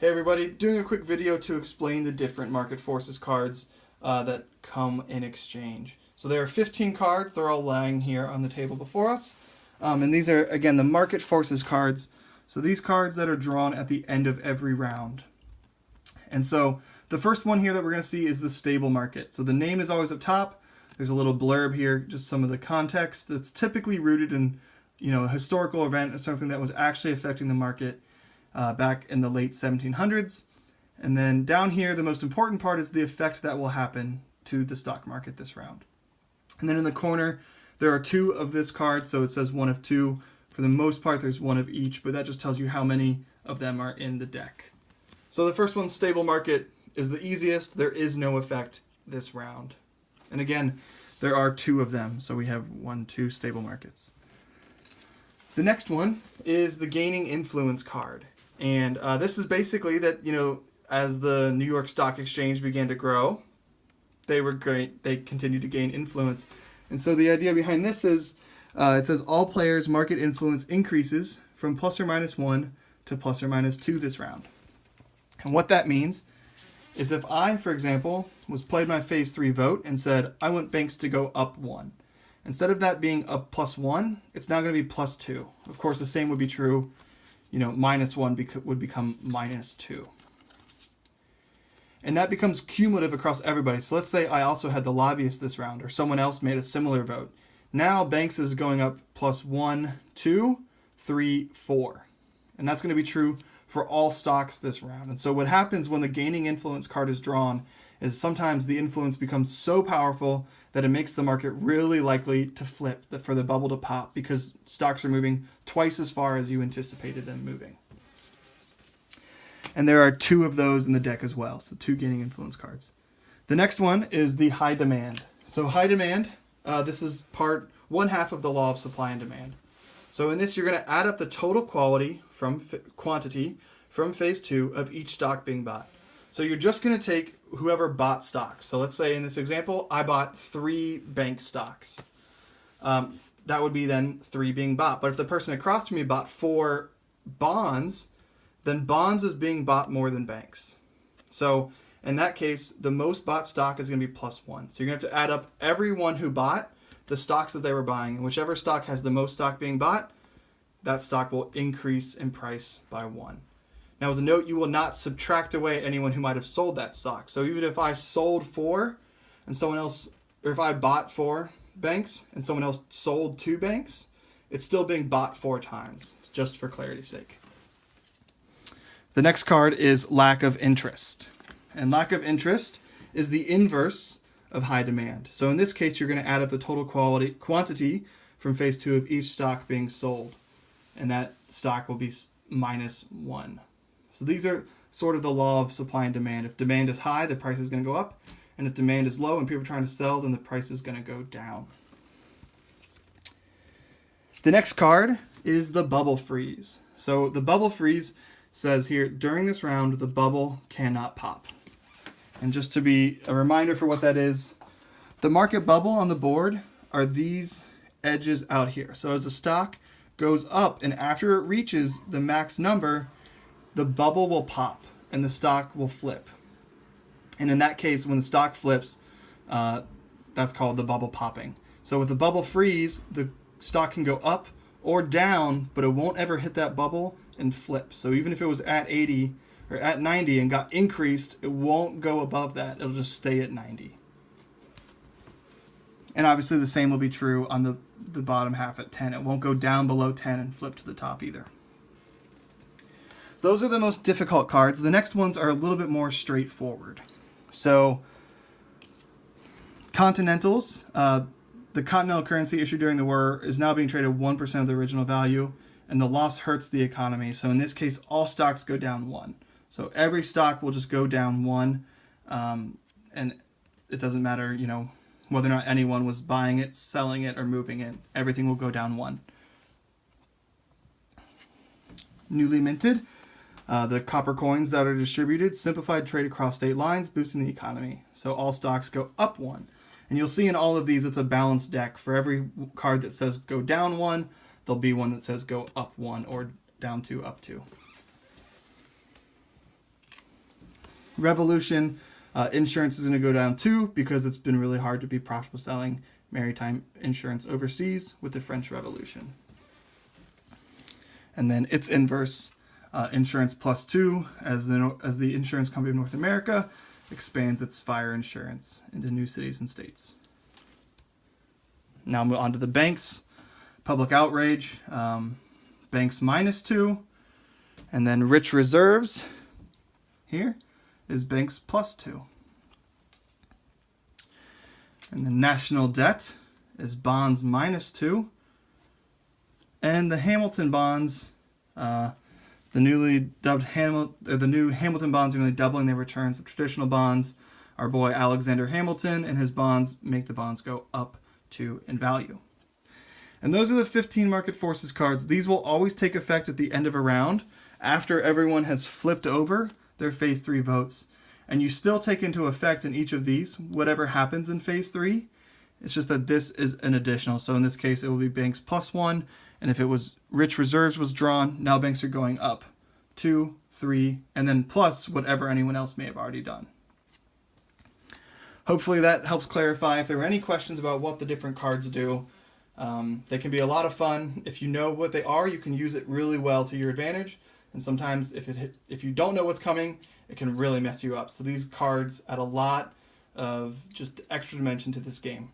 Hey everybody, doing a quick video to explain the different market forces cards that come in exchange. So there are 15 cards, they're all lying here on the table before us. And these are, again, the market forces cards. So these cards that are drawn at the end of every round. And so the first one here that we're going to see is the stable market. So the name is always up top. There's a little blurb here, just some of the context that's typically rooted in, a historical event or something that was actually affecting the market back in the late 1700s. And then down here, the most important part is the effect that will happen to the stock market this round. And then in the corner, there are two of this card, so it says one of two. For the most part, there's one of each, but that just tells you how many of them are in the deck. So the first one, stable market, is the easiest. There is no effect this round. And again, there are two of them, so we have 1, 2 stable markets. The next one is the gaining influence card. And this is basically that, as the New York Stock Exchange began to grow, they continued to gain influence. And so the idea behind this is, it says all players' market influence increases from plus or minus 1 to plus or minus 2 this round. And what that means is if I, for example, played my phase 3 vote and said, I want banks to go up 1. Instead of that being up plus 1, it's now going to be plus 2. Of course, the same would be true, minus 1 would become minus 2. And that becomes cumulative across everybody. So let's say I also had the lobbyist this round, or someone else made a similar vote. Now Banks is going up plus 1, 2, 3, 4. And that's going to be true for all stocks this round. And so what happens when the gaining influence card is drawn is sometimes the influence becomes so powerful that it makes the market really likely to flip, for the bubble to pop, because stocks are moving twice as far as you anticipated them moving. And there are two of those in the deck as well, so 2 gaining influence cards. The next one is the high demand. So high demand, this is one half of the law of supply and demand. So in this, you're going to add up the total quantity from phase 2 of each stock being bought. So you're just going to take whoever bought stocks. So let's say in this example, I bought 3 bank stocks. That would be then 3 being bought. But if the person across from me bought 4 bonds, then bonds is being bought more than banks. So in that case, the most bought stock is going to be plus 1. So you're going to have to add up everyone who bought the stocks that they were buying. And whichever stock has the most stock being bought, that stock will increase in price by 1. Now, as a note, you will not subtract away anyone who might have sold that stock. So even if I sold 4 and someone else, or if I bought 4 banks and someone else sold 2 banks, it's still being bought 4 times, just for clarity's sake. The next card is lack of interest. And lack of interest is the inverse of high demand. So in this case, you're going to add up the total quantity from phase 2 of each stock being sold. And that stock will be minus 1. So these are sort of the law of supply and demand. If demand is high, the price is going to go up. And if demand is low and people are trying to sell, then the price is going to go down. The next card is the bubble freeze. So the bubble freeze says here, during this round, the bubble cannot pop. And just to be a reminder for what that is, the market bubble on the board are these edges out here. So as the stock goes up and after it reaches the max number, the bubble will pop and the stock will flip. And in that case, when the stock flips, that's called the bubble popping. So with the bubble freeze, the stock can go up or down, but it won't ever hit that bubble and flip. So even if it was at 80 or at 90 and got increased, it won't go above that. It'll just stay at 90. And obviously the same will be true on the bottom half at 10. It won't go down below 10 and flip to the top either. Those are the most difficult cards. The next ones are a little bit more straightforward. So Continentals, the continental currency issued during the war, is now being traded 1% of the original value, and the loss hurts the economy. So in this case, all stocks go down 1. So every stock will just go down 1, and it doesn't matter, whether or not anyone was buying it, selling it, or moving it. Everything will go down 1. Newly minted, the copper coins that are distributed, simplified trade across state lines, boosting the economy. So all stocks go up 1. And you'll see in all of these, it's a balanced deck. For every card that says go down 1, there'll be one that says go up 1 or down 2, up 2. Revolution, insurance is going to go down 2 because it's been really hard to be profitable selling maritime insurance overseas with the French Revolution. And then its inverse, insurance plus 2, as the insurance company of North America expands its fire insurance into new cities and states. Now move on to the banks. Public outrage, banks minus 2, and then rich reserves here is banks plus 2. And the national debt is bonds minus 2. And the Hamilton bonds, the new Hamilton bonds are nearly doubling their returns of traditional bonds. Our boy Alexander Hamilton and his bonds make the bonds go up 2 in value. And those are the 15 market forces cards. These will always take effect at the end of a round after everyone has flipped over their phase 3 votes. And you still take into effect in each of these whatever happens in phase 3. It's just that this is an additional. So in this case, it will be banks plus 1. And if it was rich reserves was drawn, now banks are going up 2, 3, and then plus whatever anyone else may have already done. Hopefully that helps clarify. If there are any questions about what the different cards do, they can be a lot of fun. If you know what they are, you can use it really well to your advantage. And sometimes if you don't know what's coming, it can really mess you up. So these cards add a lot of just extra dimension to this game.